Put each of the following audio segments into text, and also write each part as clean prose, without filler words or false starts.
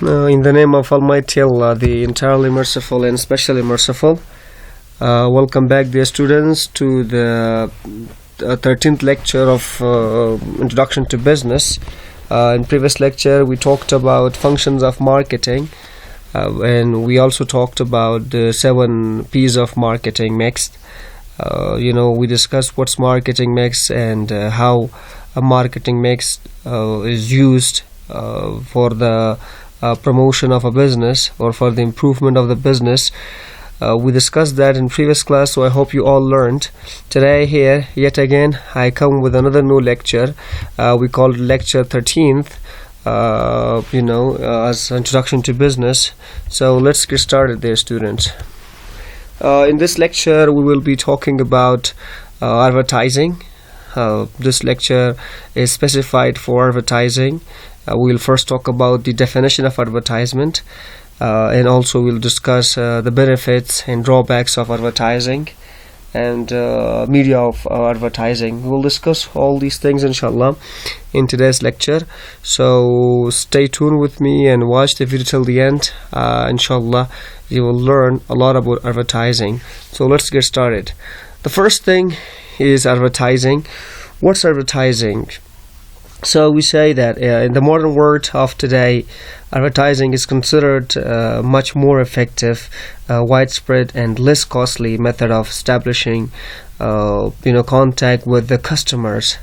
In the name of Almighty Allah, the entirely merciful and specially merciful. Welcome back, dear students, to the 13th lecture of Introduction to Business. In previous lecture, we talked about functions of marketing, and we also talked about the 7 P's of marketing mix. We discussed what's marketing mix and how a marketing mix is used for the promotion of a business or for the improvement of the business. We discussed that in previous class, so I hope you all learned. Today here, yet again, I come with another new lecture. We call it lecture 13th, as Introduction to Business. So let's get started there, students. In this lecture, we will be talking about advertising. This lecture is specified for advertising. We'll first talk about the definition of advertisement, and also we'll discuss the benefits and drawbacks of advertising and media of advertising. We'll discuss all these things, inshallah, in today's lecture. So stay tuned with me and watch the video till the end. Inshallah, you will learn a lot about advertising. So let's get started. The first thing is advertising. What's advertising? So we say that in the modern world of today, advertising is considered much more effective, widespread and less costly method of establishing contact with the customers.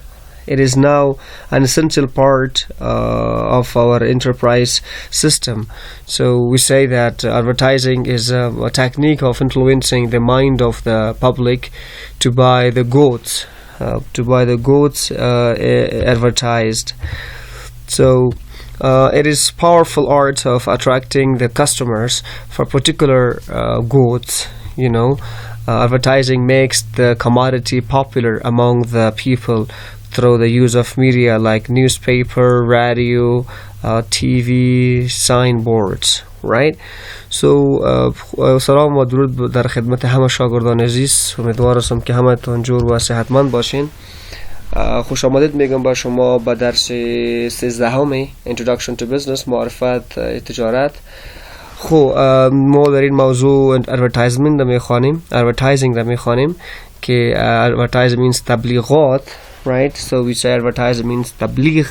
It is now an essential part of our enterprise system. So we say that advertising is a technique of influencing the mind of the public to buy the goods. Advertised. So it is powerful art of attracting the customers for particular goods. Advertising makes the commodity popular among the people through the use of media like newspaper, radio, TV, signboards. Right? So سلام و درود در خدمت همه شاگردان عزیز. امیدوارم که همتون جور و صحتمند باشین. خوش آمدید میگم با شما به درس 13 Introduction to Business، معرفت تجارت. ما در این موضوع advertisement را میخوانیم، advertising را میخوانیم که advertising means تبلیغات. Right? So we say advertising means تبلیغ.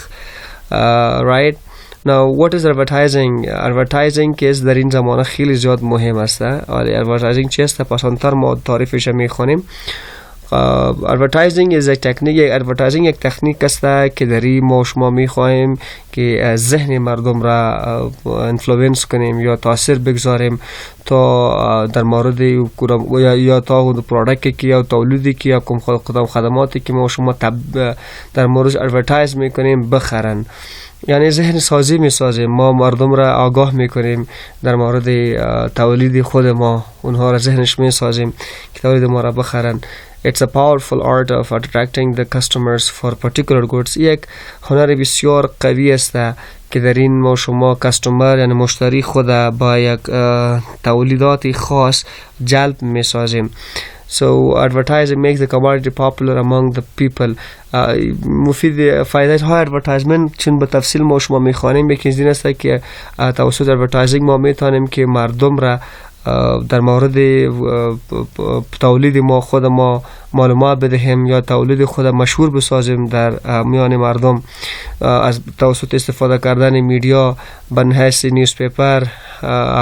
Right? Now, what is advertising? Advertising که در این زمانه خیلی زیاد مهم است. advertising چی است؟ پس آنتر ما تعریفش میخوانیم. advertising is a technique. advertising یک تکنیک است که در این ما شما میخواهیم که ذهن مردم را انفلوئنس کنیم یا تاثیر بگذاریم تا در مورد یا تا پروداکتی که یا تولیدی که یا کدام خدماتی که ما شما در مورد ادورتایز میکنیم بخرن. یعنی ذهن سازی میسازیم، ما مردم را آگاه میکنیم در مورد تولید خود ما، اونها را ذهنش میسازیم که تولید ما را بخرن. It's a powerful art of attracting the customers for particular goods. یک هنر بسیار قوی است که در این ما شما کاستومر یعنی مشتری خود با یک تولیدات خاص جلب میسازیم. So advertising makes the commodity popular among the people. مفید فایده های advertisement چون به تفصیل ما شما میخوانیم. یکی از این است که توسط advertising ما میتونیم که مردم را در مورد تولید ما خود ما معلومات بدهیم یا تولید خود مشهور بسازیم در میان مردم از توسط استفاده کردن میدیا به حیث نیوزپیپر،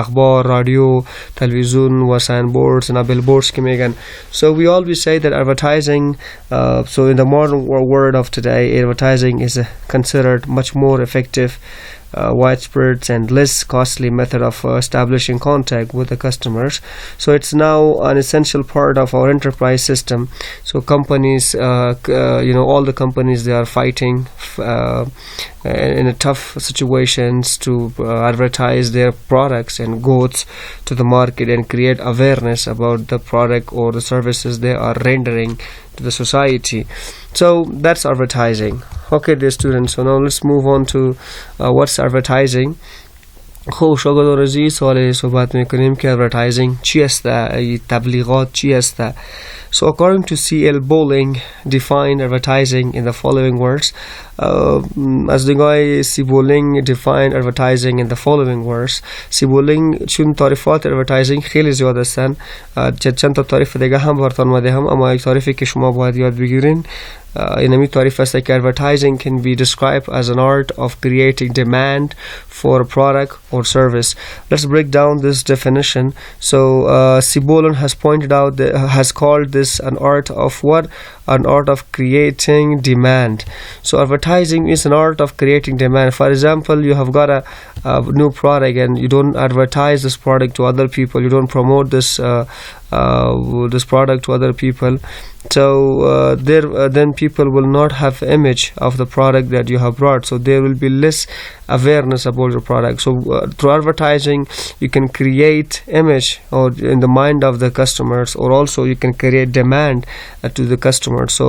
اخبار، رادیو، تلویزیون و ساینبوردز و بیلبوردز که میگن. So we always say that advertising, so in the modern world of today, advertising is considered much more effective, widespread and less costly method of establishing contact with the customers. So it's now an essential part of our enterprise system. So companies, all the companies, they are fighting in a tough situations to advertise their products and goods to the market and create awareness about the product or the services they are rendering to the society. So that's advertising. Okay, dear students, so now let's move on to what's advertising. شاگردان عزیز، سوال صحبت میکنیم که advertising چی است؟ تبلیغات چی است؟ So according to C.L. Bowling, define advertising in the following words. از نگاه سی بولینگ define advertising in the following words. سی بولینگ چون تعریفات advertising خیلی زیاد هستن، چند تا تعریف دیگه هم براتون اومده هم، اما یک تعریفی که شما باید یاد بگیرین اینمی تعریف است که advertising can be described as an art of creating demand for a product or service. Let's break down this definition. So Sibolin has pointed out has called this an art of what? An art of creating demand. So advertising is an art of creating demand. For example, you have got a new product and you don't advertise this product to other people, you don't promote this this product to other people, so then people will not have image of the product that you have brought, so there will be less awareness about your product. So through advertising you can create image or in the mind of the customers, or also you can create demand to the customer. So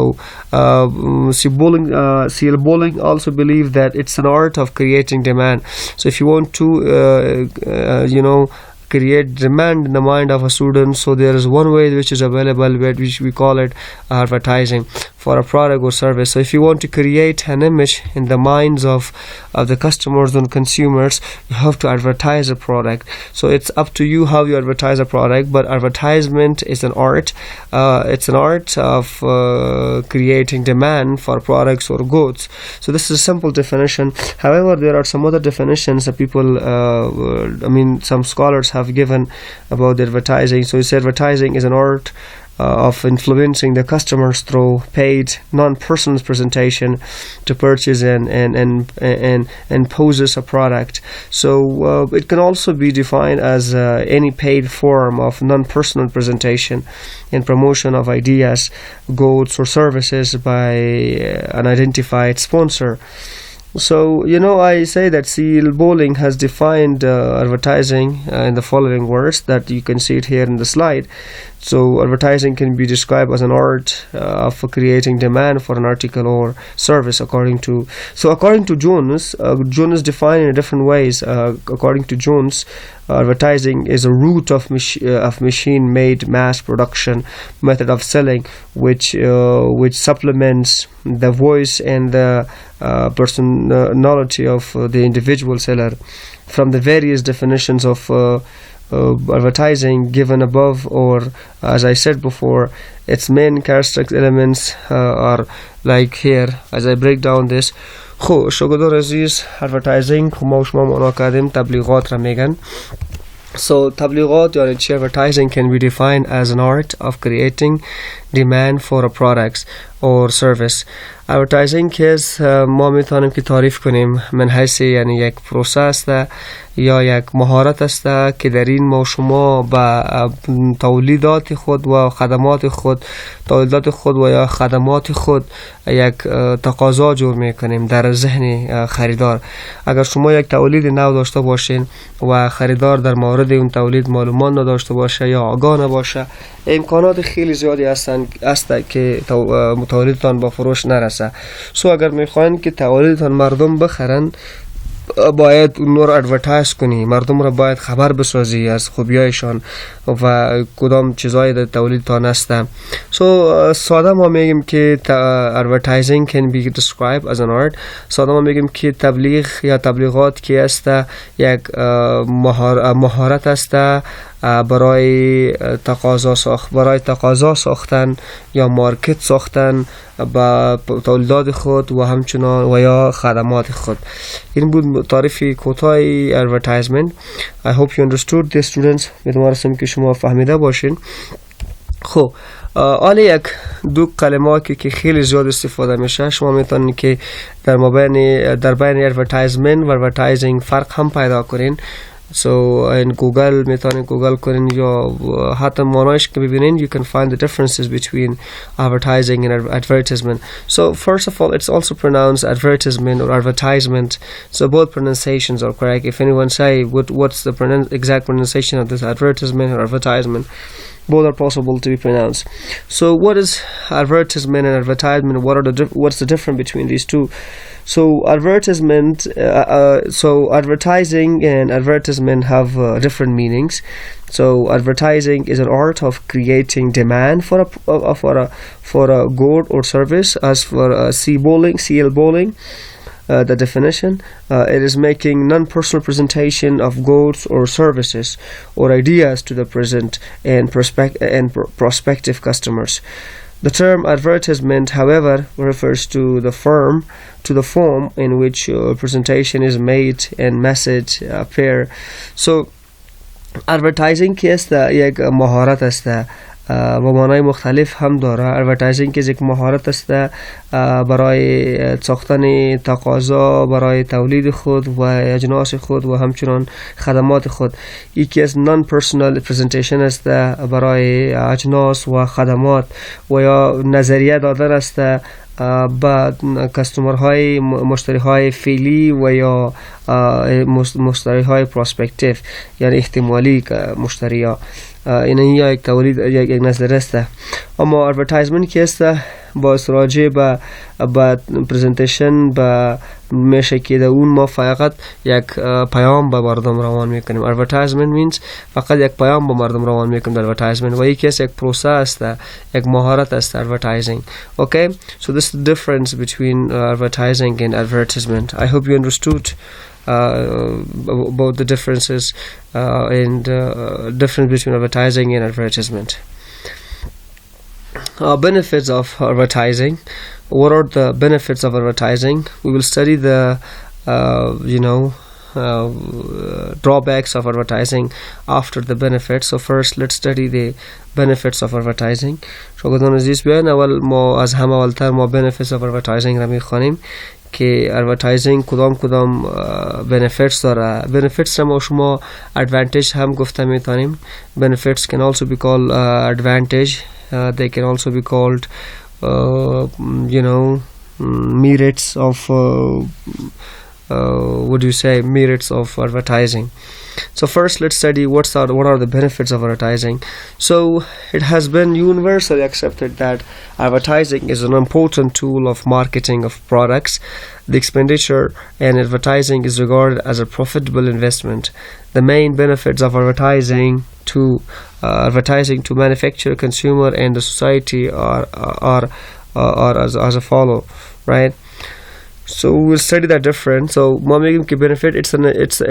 C.L. Bowling also believe that it's an art of creating demand. So if you want to create demand in the mind of a student, so there is one way which is available, which we call it advertising for a product or service. So if you want to create an image in the minds of the customers and consumers, you have to advertise a product. So it's up to you how you advertise a product, but advertisement is an art. It's an art of creating demand for products or goods. So this is a simple definition. However, there are some other definitions that people some scholars have given about advertising. So it's advertising is an art of influencing the customers through paid non-personal presentation to purchase and poses a product. So it can also be defined as any paid form of non-personal presentation and promotion of ideas, goods or services by an identified sponsor. So I say that C.L. Bowling has defined advertising in the following words that you can see it here in the slide. So advertising can be described as an art of creating demand for an article or service according to Jones. Jones defined in different ways. According to Jones, advertising is a route of machine-made mass production method of selling, which supplements the voice and the personality of the individual seller. From the various definitions of advertising given above, or as I said before, its main characteristic elements are like here as I break down this. خب شاگردان عزیز، advertising که ما و شما معنا کردیم تبلیغات را میگن. So تبلیغات یعنی چی؟ Advertising can be defined as an art of creating demand for a product or service. Advertising که ما میتونیم که تعریف کنیم من حیث یعنی یک پروسس ده یا یک مهارت است که در این ما شما با تولیدات خود و خدمات خود و یا خدمات خود یک تقاضا جور میکنیم در ذهن خریدار. اگر شما یک تولید نو داشته باشین و خریدار در مورد اون تولید معلومات نداشته باشه یا آگاه نباشه، امکانات خیلی زیادی است که تولیدتان با فروش نرسه. سو اگر میخواین که تولیدتان مردم بخرن، باید اون رو ادورتایز کنی، مردم را باید خبر بسازی از خوبیایشان و کدام چیزایی در تولیدتان هستن. ساده ما میگیم که advertising can be described as an art. ساده ما میگیم که تبلیغ یا تبلیغات که است یک مهارت است برای تقاضا ساختن یا مارکت ساختن با تولیدات خود و همچنان و یا خدمات خود. این بود تعریف کوتاهی advertisement. I hope you understood this students. امیدوارم که شما فهمیده باشین. خب حالا یک دو کلماتی که خیلی زیاد استفاده میشه، شما میتونید که در بین advertisement و advertising فرق هم پیدا کنین. So in Google میتونید گوگل کنین یا حتی معنایش که ببینین you can find the differences between advertising and advertisement. So first of all, it's also pronounced advertisement or advertisement. So both pronunciations are correct. If anyone say what's the exact pronunciation of this advertisement or advertisement, Both are possible to be pronounced. So what is advertisement and advertisement? What's the difference between these two? So advertising and advertisement have different meanings. So advertising is an art of creating demand for a good or service. As for CL bowling, the definition, it is making non-personal presentation of goods or services or ideas to the present and prospective customers. The term advertisement, however, refers to the form in which presentation is made and message appear. So advertising که است یک مهارت است و معنای مختلف هم داره. ادورتایزینگ که یک مهارت است برای ساختن تقاضا برای تولید خود و اجناس خود و همچنان خدمات خود. یکی از نان پرسونال پرزنتیشن است برای اجناس و خدمات و یا نظریه دادن است با کستومرهای مشتریهای فعلی و یا مشتریهای پروسپکتیو یعنی احتمالی مشتری‌ها. این یک تولید یک نظریه است. اما ادورتایزمنت که است با استراجه به پرزنتیشن به میشه که در اون ما فقط یک پیام به مردم روان میکنیم. ادورتایزمنت means فقط یک پیام به مردم روان میکنیم در ادورتایزمنت و یکی از یک پروسه است، یک مهارت است ادورتایزینگ. Okay, so this is the difference between advertising and advertisement. I hope you understood about the differences and difference between advertising and advertisement. Benefits of advertising. What are the benefits of advertising? We will study the drawbacks of advertising after the benefits. So first let's study the benefits of advertising. شاگردان عزیز بیاین اول ما از همه اولتر ما benefits of advertising را میخوانیم که advertising کدام benefits داره. benefits را ما شما advantage هم گفته میتونیم. benefits can also be called advantage. They can also be called merits of merits of advertising. So first let's study what are the benefits of advertising. So it has been universally accepted that advertising is an important tool of marketing of products. The expenditure in advertising is regarded as a profitable investment. The main benefits of advertising to manufacturer, consumer, and the society are as a follow, right? So we'll study that difference. So making ki benefit,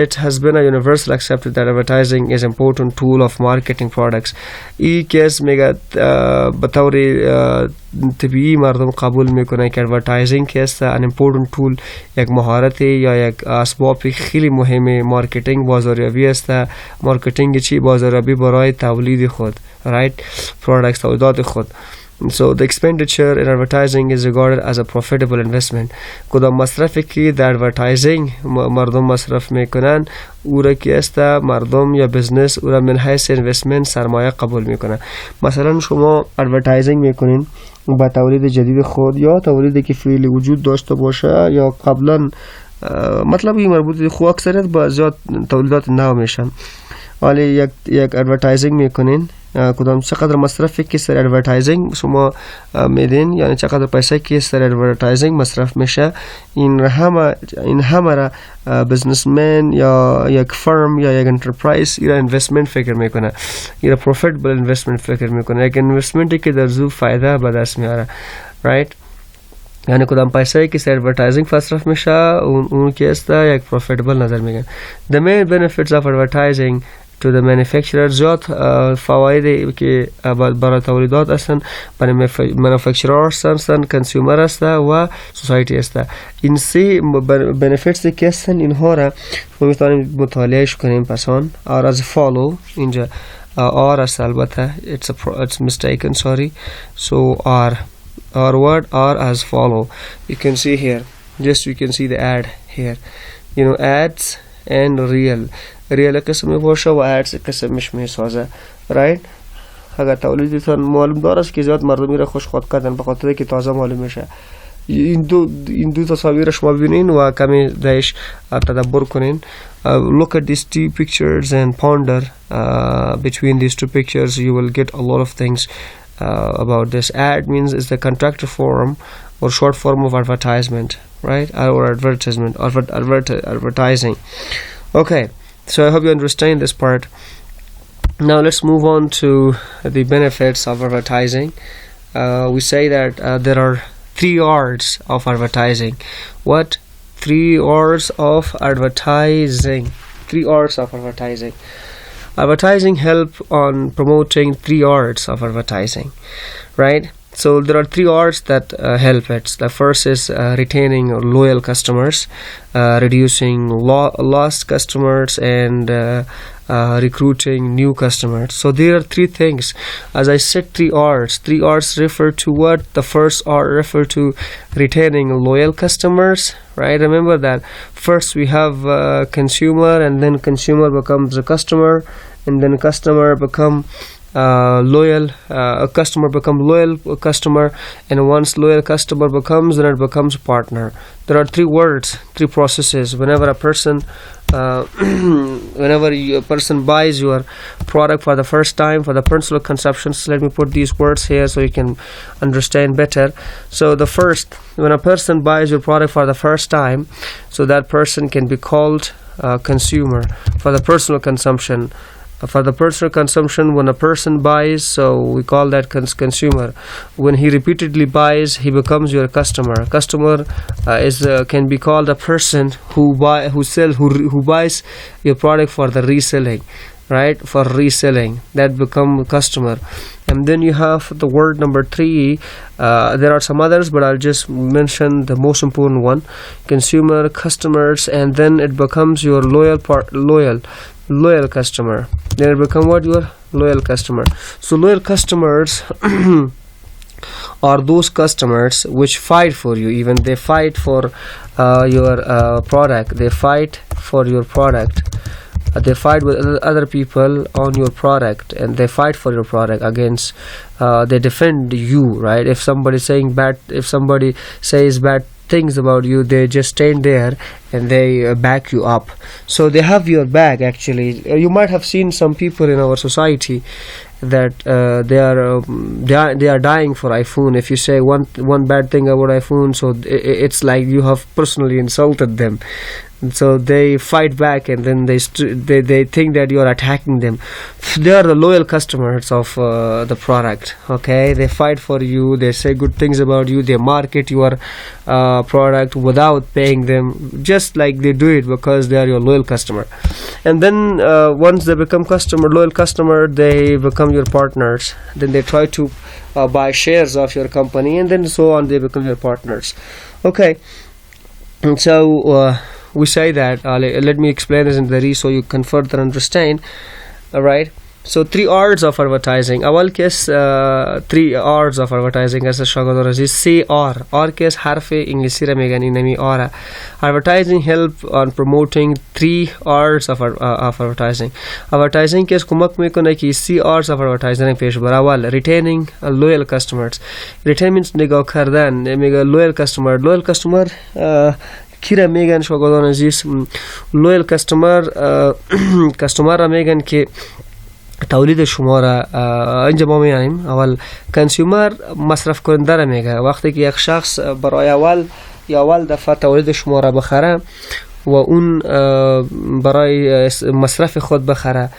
it has been a universal accepted that advertising is important tool of marketing products. ای کس میگه بطوری طبیعی مردم قبول میکنه که advertising که است an important tool، یک مهارتی یا یک اسباب خیلی مهم مارکتینگ بازاریابی است. مارکتینگ چی؟ بازاریابی برای تولید خود، right؟ products تولیدات خود. So the expenditure in advertising is regarded as a profitable investment. کدام مصرفی که در advertising مردم مصرف میکنن او را که است مردم یا بزنس او را من حیث investment سرمایه قبول میکنن. مثلا شما advertising میکنین با تولید جدید خود یا تولیدی که فعلی وجود داشته باشه یا قبلا، مطلب این مربوط خود اکثریت با زیاد تولیدات نو میشن، ولی یک advertising میکنین کدام چقدر مصرفی که سر ادورتایزینگ شما میدین، یعنی چقدر پیسه که سر ادورتایزینگ مصرف میشه، این همه را بزنسمن یا یک فرم یا یک انترپرایز ایرا اینوستمنت فکر میکنه، ایرا پروفیتبل اینوستمنت فکر میکنه، یک اینوستمنتی که در زو فایده به دست میاره، رایت؟ یعنی کدام پیسه که سر ادورتایزینگ مصرف میشه اون که است یک پروفیتبل نظر میگن. The main benefits of advertising to the manufacturer زیاد فوایدی که برای تولیدات هستن، برای manufacturer هستن، consumer هستن و society هستن. این سه benefits که هستن اینها را ما میتونیم مطالعهش کنیم. پسان or as follow، اینجا or است البته it's mistaken, sorry. So or word or as follow. You can see here, you can see the ad here, ads and real قسم باشه و ادز قسمش میسازه، رایت؟ اگر تولیدتان معلوم داره است که زیاد مردمی را خوش خود کردن به خاطر که تازه معلوم میشه. این دو تصاویر شما ببینین و کمی درش تدبر کنین. Look at these two pictures and ponder between these two pictures. You will get a lot of things about this. Ad means is the contractor form or short form of advertisement, right? Or advertisement, or advertising. Okay, so I hope you understand this part. Now let's move on to the benefits of advertising. We say that there are 3 R's of advertising. What? 3 R's of advertising. 3 R's of advertising. Advertising help on promoting 3 R's of advertising, right? So there are 3 R's that help it. The first is retaining loyal customers, reducing lost customers, and recruiting new customers. So there are 3 things. As I said, 3 R's. 3 R's refer to what? The first R refer to retaining loyal customers, right? Remember that first we have consumer, and then consumer becomes a customer, and then customer become loyal. A customer become loyal customer, and once loyal customer becomes, then it becomes partner. There are 3 words, 3 processes. Whenever a person buys your product for the first time for the personal consumption, so let me put these words here so you can understand better. So the first, when a person buys your product for the first time, so that person can be called consumer. For the personal consumption, when a person buys, so we call that consumer. When he repeatedly buys, he becomes your customer. Customer can be called a person who buys your product for the reselling, right? For reselling, that become customer. And then you have the word number 3. There are some others, but I'll just mention the most important one: consumer, customers, and then it becomes your loyal customer. Then it become what? Your loyal customer. So loyal customers are those customers which fight for you. Even they fight for your product. They fight for your product. They fight with other people on your product, and they fight for your product against. They defend you, right? If somebody says bad things about you, they just stand there and they back you up. So they have your back. Actually, you might have seen some people in our society that they are dying for iPhone. If you say one bad thing about iPhone, so it's like you have personally insulted them. So they fight back, and then they think that you are attacking them. They are the loyal customers of the product. Okay, they fight for you. They say good things about you. They market your product without paying them, just like they do it because they are your loyal customer. And then once they become loyal customer, they become your partners. Then they try to buy shares of your company, and then so on. They become your partners. Okay, and so. We say that, let me explain this in the so you can further understand. Alright, so 3 R's of advertising. اول کس 3 R's of advertising as شاگردان عزیز 3 R کس حرف انگلیسی را میگن، اینمی R. Advertising help on promoting 3 R's of advertising. Advertising کس کمک میکنه که 3 R's of advertising پیش بره. اول retaining loyal customers. Retain means نگاه کردن. میگه loyal customer کیره میگن شاگردان عزیز؟ لویل کستمر را میگن که تولید شما را اینجا ما میانیم. اول کنسیومر مصرف کننده را میگه. وقتی که یک شخص برای اول دفعه تولید شما را بخره و اون برای مصرف خود بخره،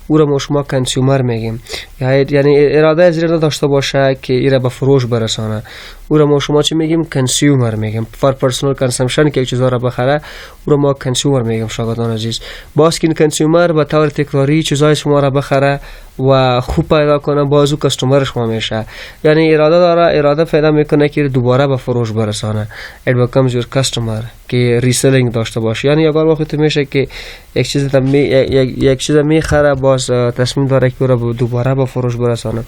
او را ما شما کنسیومر میگیم. یعنی اراده از این داشته باشه که این را به فروش برسانه، او را ما شما چی میگیم؟ کنسیومر میگیم. فار پرسونال کنسامشن که یک چیزا را بخره، او را ما کنسیومر میگیم شاگردان عزیز. باز که کنسیومر به طور تکراری چیزای شما را بخره و خوب پیدا کنه، باز او کاستومر شما میشه. یعنی اراده پیدا میکنه که دوباره به فروش برسانه. it becomes your customer که ریسلینگ داشته باشه. یعنی اگر وقتی میشه که یک چیز میخره، باز تصمیم داره که رو دوباره به فروش برسانه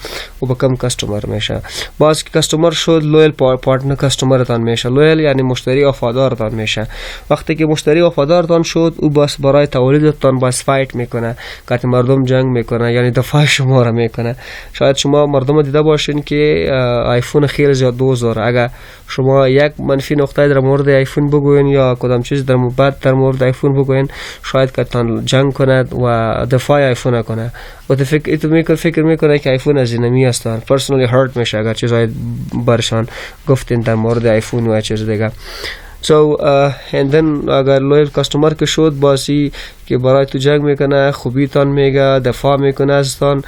و become customer میشه. باز که کاستومر شد، loyal لویل پارتنر کاستومرتان میشه. لویل یعنی مشتری وفادارتان میشه. وقتی که مشتری وفادارتان شد، او بس برای تولیدتان بس فایت میکنه، که مردم جنگ میکنه، یعنی دفاع شما را میکنه. شاید شما مردم دیده باشین که آیفون خیلی زیاد دوست داره. اگر شما یک منفی نقطه در مورد آیفون بگوین یا کدام چیز در مورد آیفون بگوین، شاید که تان جنگ کند و دفاع آیفون کنه و فکر میکنه که آیفون از اینمی هستن. پرسنلی هرت میشه اگر چیزای برشان گفتین در مورد آیفون و چیز دیگه. So and then اگر لویل کاستومر که شد، باسی که برای تو جنگ میکنه، خوبی تان میگه، دفاع میکنه از تان،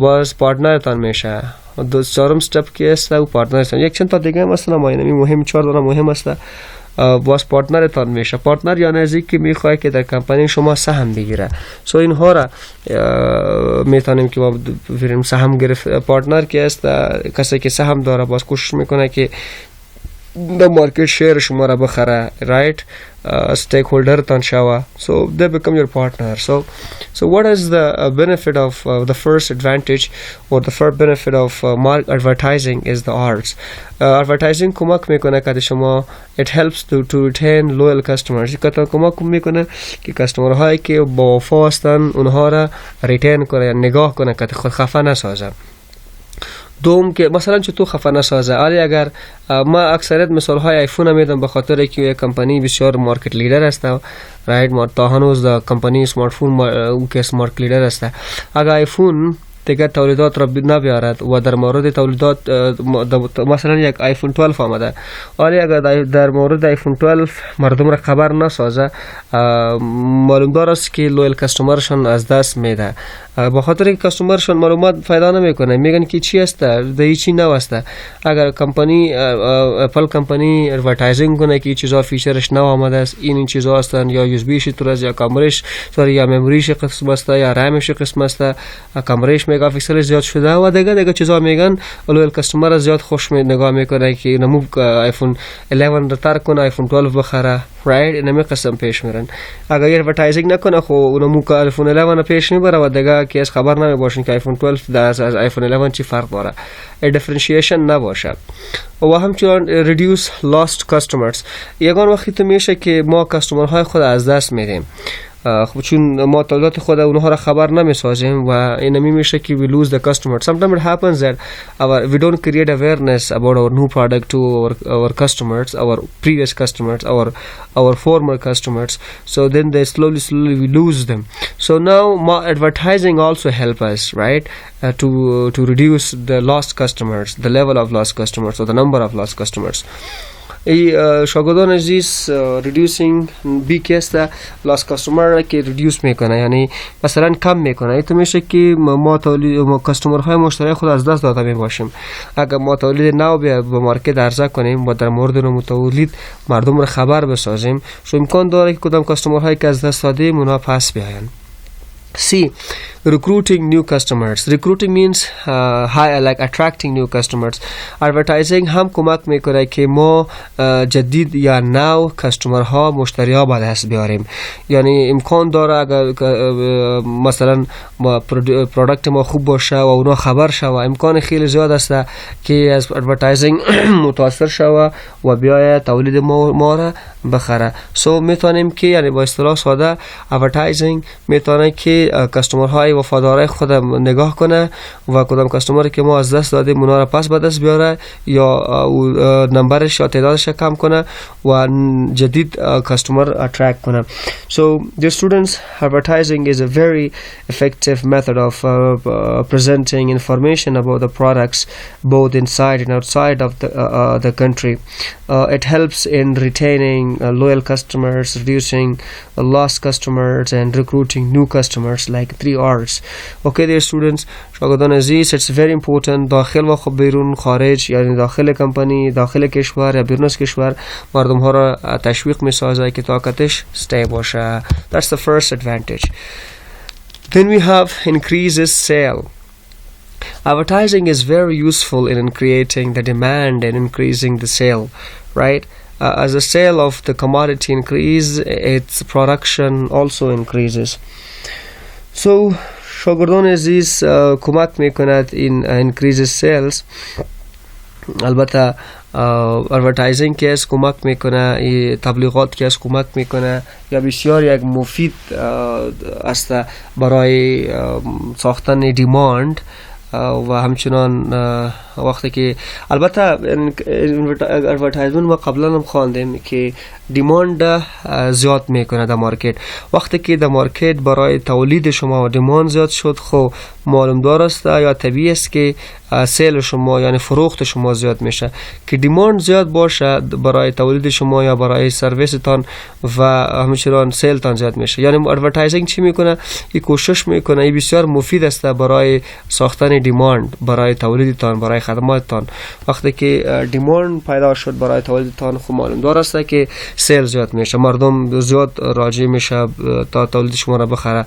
باز پارتنر تان میشه. چهارم استپ که است و پارتنر تان. یک چند تا دیگه هم مثلا ما اینمی مهم، 4 دونه مهم است. باز پارتنر تان میشه. پارتنر یعنی از اینکه میخواد که در کمپانی شما سهم بگیره. سو اینها را میتونیم که ما ببینیم سهم گرفت. پارتنر که است کسی که سهم داره، باز کوشش میکنه که the market share شما را بخره، right? Stakeholder تان شوه. So they become your partner. So what is the benefit of the first advantage or the first benefit of advertising is the arts. Advertising کمک میکنه که شما it helps to retain loyal customers. که کمک میکنه که کاستمر هایی که با وفا هستن اونها را ریتین کنه یا نگاه کنه که خود خفه نسازه. دوم که مثلا چطور خفه نسازه. آلی اگر ما اکثریت مثال های آیفون میدم به خاطر که یک کمپانی بسیار مارکت لیدر است، رایت. ما تا هنوز کمپانی اسمارت فون او که مارکت لیدر است. اگر آیفون دیگر تولیدات را نبیارد و در مورد تولیدات مثلا یک آیفون 12 آمده، آلی اگر در مورد آیفون 12 مردم را خبر نسازه، معلوم دار است که لویل کاستومرشان از دست میده. با خاطر که کاستومرشان معلومات پیدا نمیکنه، میگن که چی است، ده چی نو است. اگر کمپانی اپل کمپانی ادورتایزینگ کنه که چیزا فیچرش نو آمده است، این چیزا هستن، یا یو اس بی شترز، یا کامرش یا مموریش قسم است، یا رامش قسم است، کامرش مگاپیکسل زیاد شده و دیگه چیزا میگن. لویل کاستومر زیاد خوش نگاه میکنه که نمو آیفون 11 رو ترک کنه، آیفون 12 بخره، رایت. اینم قسم پیش میرن. اگر ادورتایزینگ نکنه، خو اونمو آیفون 11 پیش میبره و دیگه که از خبر نمیباشن که آیفون 12 از آیفون 11 چی فرق داره. دیفرنشیشن نباشه. و همچنین ریدیوس لاست کاستمرز. یگان وقتی تو میشه که ما کاستمرهای خود از دست میدیم، خب چون ما تولیدات خود اونها را خبر نمیسازیم و اینمی میشه که we lose the customer. Sometimes it happens that we don't create awareness about our new product to our customers, our previous customers, our former customers. So then they slowly we lose them. So now advertising also help us, right, to reduce the lost customers, the level of lost customers or the number of lost customers. شاگردان عزیز، reducing بیکست لاس کاستومر که ریدیوس میکنه، یعنی مثلا کم میکنه. این تو میشه که ما کاستومرهای مشتری خود از دست داده میباشیم. اگر ما تولید نو به مارکت عرضه کنیم و در مورد نمو تولید مردم رو خبر بسازیم، شو امکان داره که کدام کاستومرهایی که از دست دادیم اونها پس بیاین. C. Recruiting new customers. Recruiting means like attracting new customers. Advertising هم کمک میکنه که ما جدید یا نو کاستومر ها، مشتری ها به دست بیاریم. یعنی امکان داره اگر مثلا پروداکت ما خوب باشه و اونا خبر شوه، امکان خیلی زیاد است که از ادورتایزینگ متاثر شوه و بیاید تولید ما را بخره. سو میتونیم که یعنی با اصطلاح ساده ادورتایزینگ میتونه که کاستومرهای وفادار خود نگاه کنه و کدام کاستومری که ما از دست دادیم اونا را پس به دست بیاره یا نمبرش یا تعدادش کم کنه و جدید کاستومر اترکت کنه. So dear students, advertising is a very effective method of presenting information about the products both inside and outside of the country. It helps in retaining loyal customers, reducing lost customers and recruiting new customers, like 3 R's. Okay dear students, شاگردان عزیز, it's very important داخل و بیرون خارج، یعنی داخل کمپانی، داخل کشور یا بیرون از کشور مردم ها را تشویق می سازه که طاقتش stay باشه. That's the first advantage. Then we have increases sale. Advertising is very useful in creating the demand and increasing the sale, right? As the sale of the commodity increase, its production also increases. So شاگردان عزیز کمک میکند این increases sales. البته ادورتایزینگ که از کمک میکنه، تبلیغات که از کمک میکنه یا بسیار یک مفید است برای ساختن دیماند و همچنان وقتی که البته ادورتایزمنت ما قبلا هم خواندیم که دیماند زیاد میکنه در مارکت. وقتی که در مارکت برای تولید شما دیماند زیاد شد، خب معلوم دار است یا طبیعی است که سیل شما یعنی فروخت شما زیاد میشه. که دیماند زیاد باشه برای تولید شما یا برای سرویس تان و همچنان سیل تان زیاد میشه. یعنی ادورتایزینگ چی میکنه؟ این کوشش میکنه، این بسیار مفید است برای ساختن دیماند برای تولید تان، برای خدمات تان. وقتی که دیماند پیدا شد برای تولید تان، خب معلوم دار است که سیل زیاد میشه، مردم زیاد راجع میشه تا تولید شما را بخره.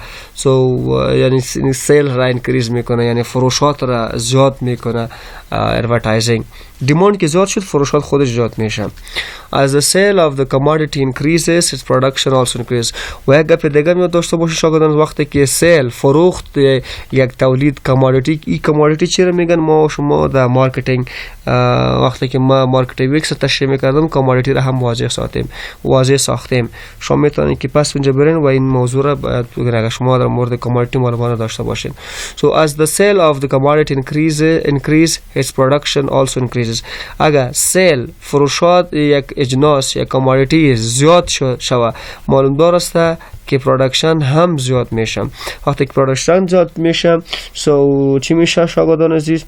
یعنی سیل را انکریز میکنه، یعنی فروشات را زیاد میکنه ادورتایزینگ. دیماند که زیاد شد، فروشات خودش زیاد میشه. As the sale of the commodity increases, its production also increases. و یک گپ دیگه می داشته باشید شاگردان، وقتی که سیل فروخت یک تولید کامودیتی، این کامودیتی چی رو میگن؟ ما شما در مارکتینگ وقتی که ما مارکتینگ ویکس تشریح میکردم کامودیتی را هم واضح ساختیم. شما میتونید که پس اونجا برین و این موضوع را اگر شما در مورد کامودیتی معلومات داشته باشین. So as the sale of the commodity increase, its production also increases. اگر سیل فروشات یک اجناس یا کامودیتی زیاد شود، معلوم دار است که پروداکشن هم زیاد میشه. وقتی که پروداکشن زیاد میشه، چی میشه شاگردان عزیز؟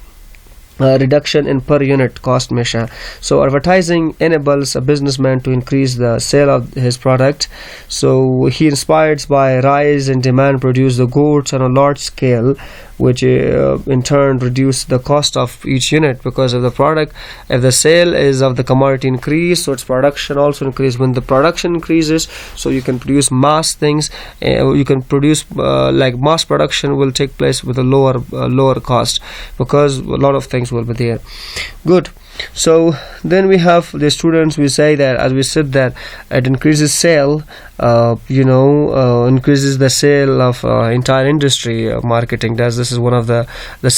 Reduction in per unit cost measure. So advertising enables a businessman to increase the sale of his product. So he inspired by rise in demand produce the goods on a large scale, which in turn reduce the cost of each unit because of the product. If the sale is of the commodity increase, so its production also increase. When the production increases, so you can produce mass things. You can produce like mass production will take place with a lower cost because a lot of things will be there. Good. So then we have the students. We say that as we said that it increases sale, increases the sale of entire industry marketing. This is one of the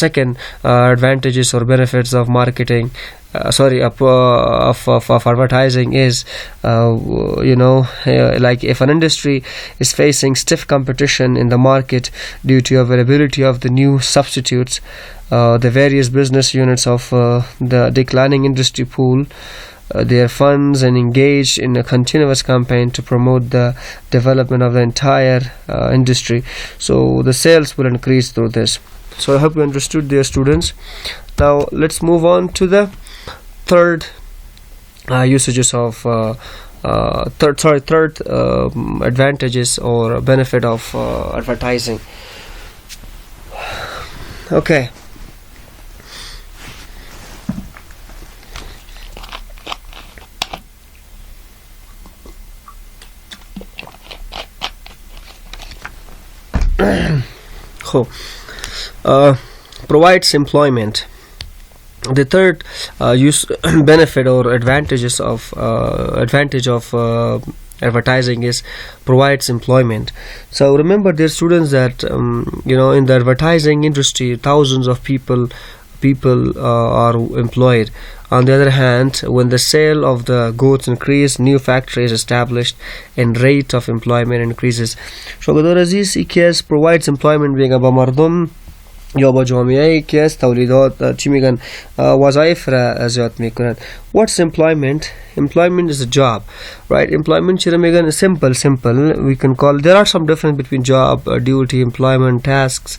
second advantages or benefits of marketing. Of advertising is like if an industry is facing stiff competition in the market due to availability of the new substitutes, the various business units of the declining industry pool their funds and engage in a continuous campaign to promote the development of the entire industry. So the sales will increase through this. So I hope you understood, dear students. Now let's move on to the third usages of third advantages or benefit of advertising. Okay. Provides employment. The third benefit or advantage of advertising is provides employment. So remember, dear students, that in the advertising industry thousands of people are employed. On the other hand, when the sale of the goods increase, new factories established and rate of employment increases. شاگردان عزیز، یکی از provides employment میگن با مردم یا با جامعه که از تولیدات چی میگن وظایف را زیاد میکنن. What's employment? Employment is a job, right? Employment چی را میگن؟ simple. We can call, there are some difference between job, duty, employment, tasks.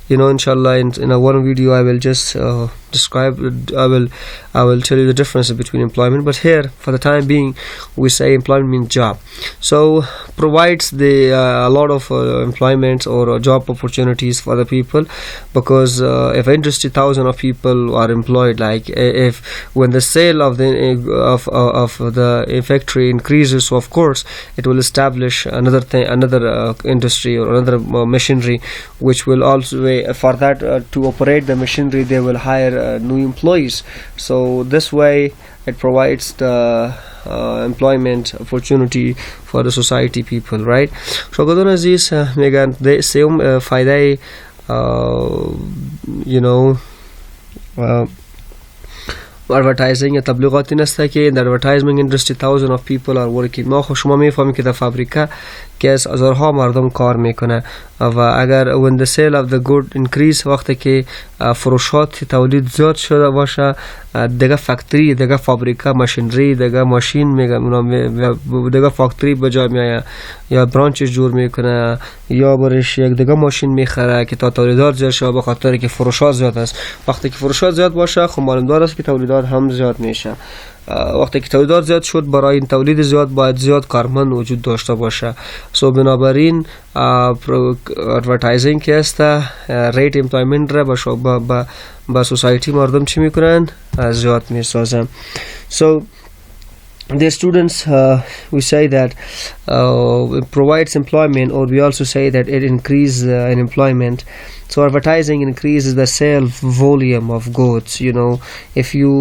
Inshallah, in a one video I will just describe. I will tell you the difference between employment. But here, for the time being, we say employment means job. So provides a lot of employment or job opportunities for the people, because if industry thousands of people are employed, like if when the sale of the factory increases, so of course it will establish another industry or another machinery, which will also for that to operate the machinery they will hire new employees. So this way it provides the employment opportunity for the society people, right? شاگردان عزیز میگن سوم فایده advertising یا تبلیغاتی نسته که in the advertising industry thousands of people are working. ما شما میفهمید که در فابریکه که از هزارها مردم کار میکنه و اگر when the sale of the good increase وقتی که فروشات تولید زیاد شده باشه دیگه فکتری دیگه فابریکه ماشینری دیگه ماشین دیگه فکتری به جای میایه یا برانچش جور میکنه یا برش یک دیگه ماشین میخره که تا تولیدات زیاد شه به خاطر که فروشات زیاد است. وقتی که فروشات زیاد باشه خب معلوم دار است که تولیدات هم زیاد میشه. وقتی که تولیدات زیاد شد برای این تولید زیاد باید زیاد کارمند وجود داشته باشه. سو بنابراین ادورتایزینگ که است ریت امپلایمنت را با سوسایتی مردم چی میکنن زیاد میسازن. So the students we say that it provides employment, or we also say that it increases in employment. So advertising increases the sale volume of goods. You know, if you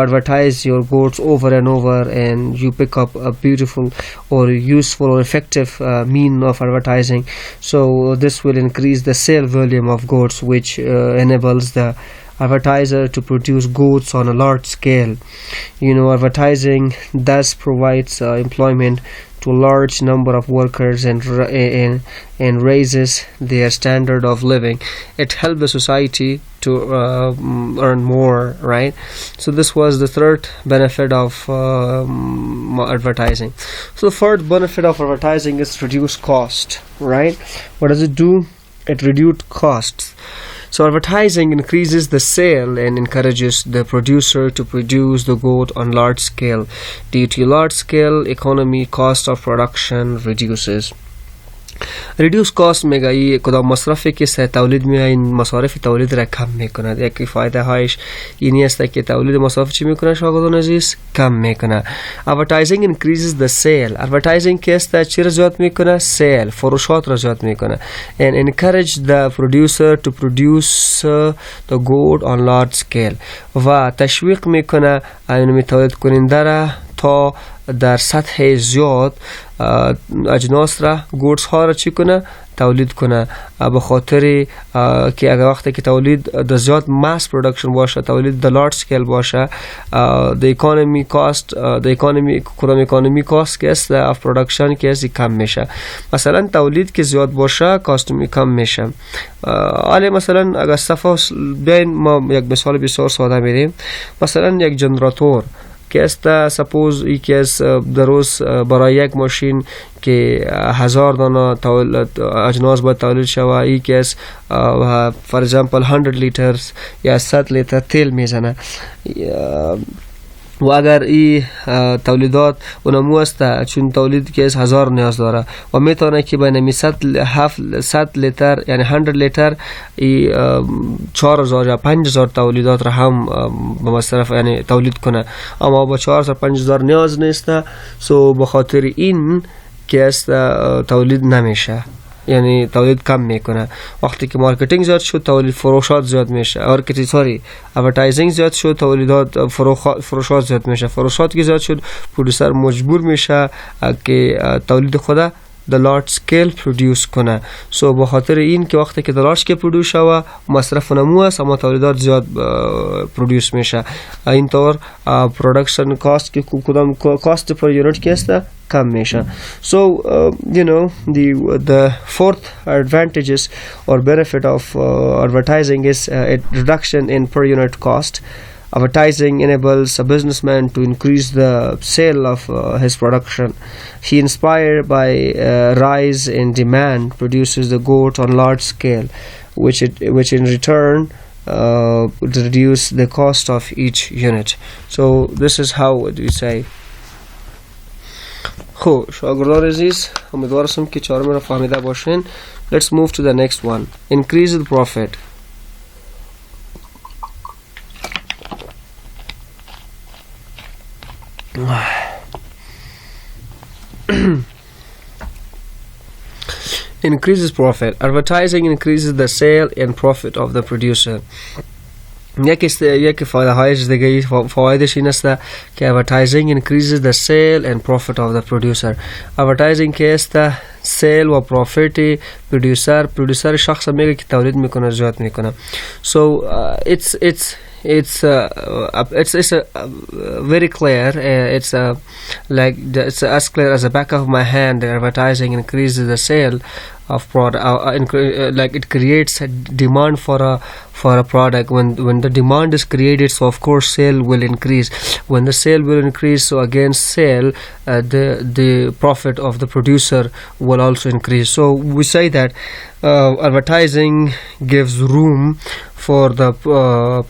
advertise your goods over and over and you pick up a beautiful or useful or effective mean of advertising, so this will increase the sale volume of goods, which enables the advertiser to produce goods on a large scale. You know, advertising thus provides employment to a large number of workers and raises their standard of living. It helps the society to earn more, right? So this was the third benefit of advertising. So the third benefit of advertising is reduce cost, right? What does it do? It reduces costs. So advertising increases the sale and encourages the producer to produce the good on large scale. Due to large scale economy, cost of production reduces. reduce cost میگه ای کدام مصرفی که سه تولید میگه این مصارف تولید را کم میکنه. یکی فایده هایش اینی است که تولید مصرف چی میکنه شاگردان عزیز کم میکنه. advertising increases the sale. advertising که است چی را زیاد میکنه sale فروشات را زیاد میکنه and encourage the producer to produce the good on large scale و تشویق میکنه این تولید کننده را تا در سطح زیاد اجناس را گودز ها را چی کنه تولید کنه به خاطر که اگر وقتی که تولید در زیاد mass production باشه تولید در large scale باشه the economy cost کدام economy cost که است of production که است کم میشه. مثلا تولید که زیاد باشه کاست کم میشه. حالا مثلا اگر صفحه بیاین ما یک مثال بسیار ساده میدیم. مثلا یک جنراتور که است سپوز ای که است در روز برای یک ماشین که 1000 دانه اجناس باید تولید شود ای که است for example 100 لیتر یا 100 لیتر تیل میزنه و اگر ای تولیدات اونمو است چون تولید که از 1000 نیاز داره و میتونه که بین 100 لیتر یعنی 100 لیتر ای 4000 یا 5000 تولیدات را هم به مصرف یعنی تولید کنه اما با 4000 5000 نیاز نیست سو به خاطر این که است تولید نمیشه یعنی تولید کم میکنه. وقتی که مارکتینگ زیاد شد تولید فروشات زیاد میشه ادورتایزینگ زیاد شد تولیدات فروشات زیاد میشه. فروشات که زیاد شد پرودوسر مجبور میشه که تولید خود the large scale produce کنه. سو به خاطر این که وقتی که the large scale produce شوه مصرف نمو است اما تولیدات زیاد produce میشه. اینطور production cost که کدام cost per unit که است کم میشه. So you know the fourth advantages or benefit of advertising is a reduction in per unit cost. Advertising enables a businessman to increase the sale of his production. He, inspired by rise in demand, produces the goods on large scale, which in return reduce the cost of each unit. So this is how we say. خب شاگردان عزیز امیدوارم که چهارم را فهمیده باشین. Let's move to the next one. Increase the profit. Increases profit. Advertising increases the sale and profit of the producer. یکی فایده هایش دیگه فوایدش این است که advertising increases the sale and profit of the producer. advertising که است sale و profit producer شخص میگه که تولید میکنه زیاد میکنه. So it's it's very clear. It's as clear as the back of my hand. The advertising increases the sale of product. Like it creates a demand for a product. When the demand is created, so of course sale will increase. When the sale will increase, so again sale, the profit of the producer will also increase. So we say that advertising gives room for the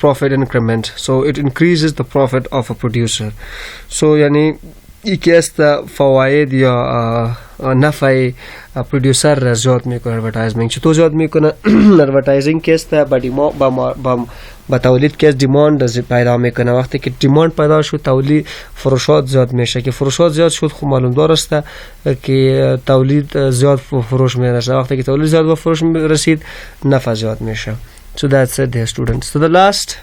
profit increment, so it increases the profit of a producer. So yani یکی از فواید یا نفع پرودیوسر را زیاد میکنه ادورتایزمنت. چطور زیاد میکنه؟ ادورتایزینگ که است با تولید که دیماند پیدا میکنه. وقتی که دیماند پیدا شد تولید فروشات زیاد میشه. که فروشات زیاد شد خب معلوم دار است که تولید زیاد فروش میرسه. وقتی که تولید زیاد به فروش رسید نفع زیاد میشه. So that's it, dear students. So the last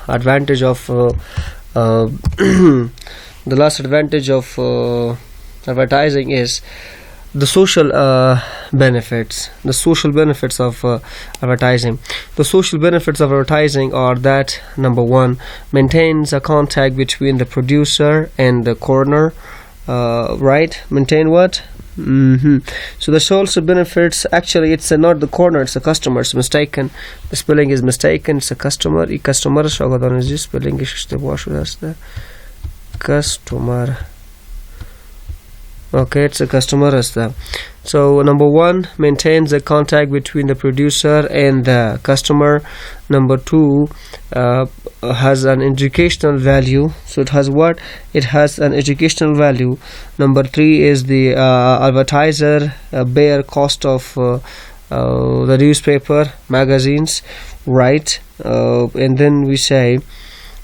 advantage of the last advantage of advertising is the social benefits. The social benefits of advertising. The social benefits of advertising are that, number one, maintains a contact between the producer and the corner. Right? Maintain what? So the social benefits, actually it's not the corner, it's the customer. It's mistaken. The spelling is mistaken. It's a customer. Customer spelling is customer. Okay, it's a customer. So number one, maintains a contact between the producer and the customer. Number two, has an educational value. So it has what? It has an educational value. Number three is the advertiser bear cost of the newspaper, magazines, right? And then we say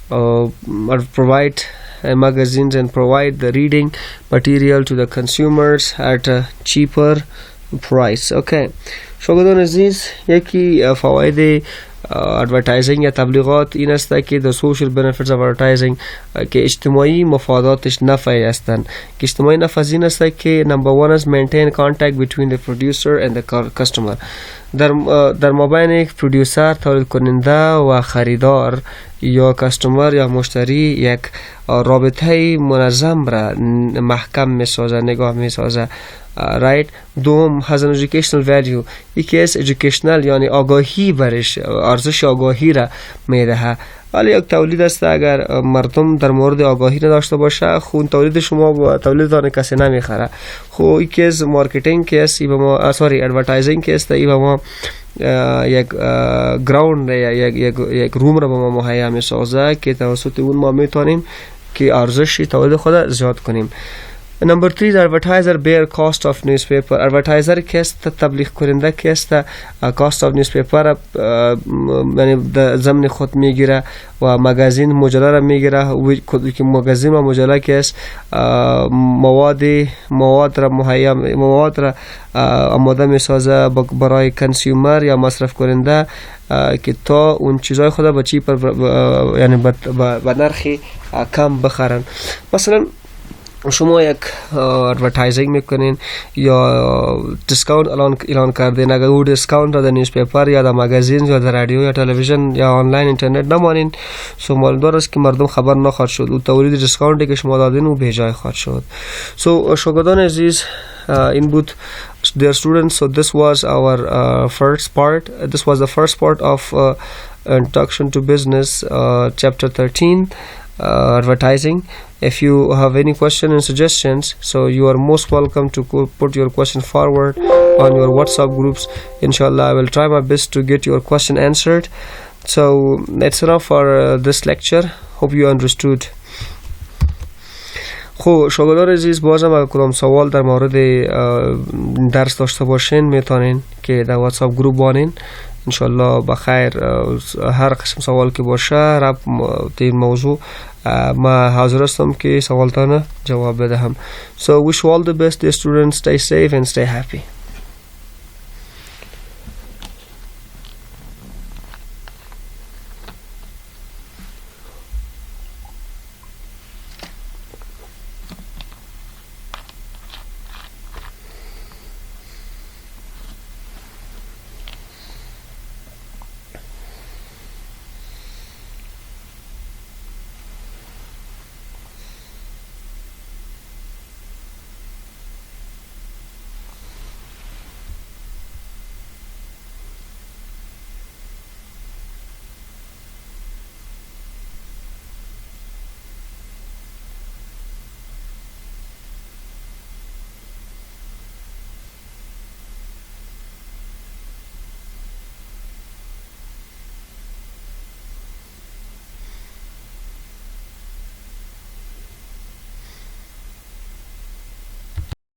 provide magazines and provide the reading material to the consumers at a cheaper price. Okay. شاگردان عزیز، یکی فواید advertising یا تبلیغات این است که the social benefits of advertising که اجتماعی مفاداتش نفعی هستند. که اجتماعی نفع این است که number one is maintain contact between the producer and the customer. در مابین پرودیوسر، تولید کننده و خریدار یا کاستومر یا مشتری یک رابطه منظم را محکم میسازه، نگاه میسازه. right. دوم has an educational value. یکی از educational یعنی آگاهی برش، ارزش آگاهی را میدهه. ولی یک تولید است اگر مردم در مورد آگاهی نداشته باشه خون تولید شما با تولیدتان کسی نمیخره. خب یکی از مارکتینگ که است ای ما ادورتایزینگ که است ای ما یک گراوند یک روم را به ما مهیا میسازه که توسط اون ما میتونیم که ارزش تولید خود زیاد کنیم. Number 3 is advertiser bear cost of newspaper. Advertiser که است تبلیغ کننده که است cost of newspaper یعنی ضمن خود میگیره و مگزین مجله را میگیره که مگزین و مجله که است مواد را آماده میسازه برای کنسیومر یا مصرف کننده که تا اون چیزای خود با چیپر یعنی با نرخی کم بخرن. مثلا شما یک ادورتایزینگ میکنین یا دیسکاونت اعلان کردین، اگر او دیسکاونت را در نیوزپیپر یا در مگزین یا در رادیو یا تلویزیون یا آنلاین اینترنت نمانین، سو معلوم است که مردم خبر نخواهد شد و تولید دیسکاونتی که شما دادین او بیجای خواهد شد. سو شاگردان عزیز این بود dear students. So this was our first part. This was the first part of Introduction to Business, chapter 13, advertising. If you have any question and suggestions, so you are most welcome to put your question forward on your WhatsApp groups. Inshallah, I will try my best to get your question answered. So that's enough for this lecture. Hope you understood. خب شاگردان عزیز، بازم اگر کدام سوال در مورد درس داشته باشین میتونین که در واتساپ گروپ بانین. انشالله بخیر هر قسم سوال که باشه رب این موضوع ما حاضر هستم که سوالتان جواب بدهم. So wish you all the best, dear students. Stay safe and stay happy.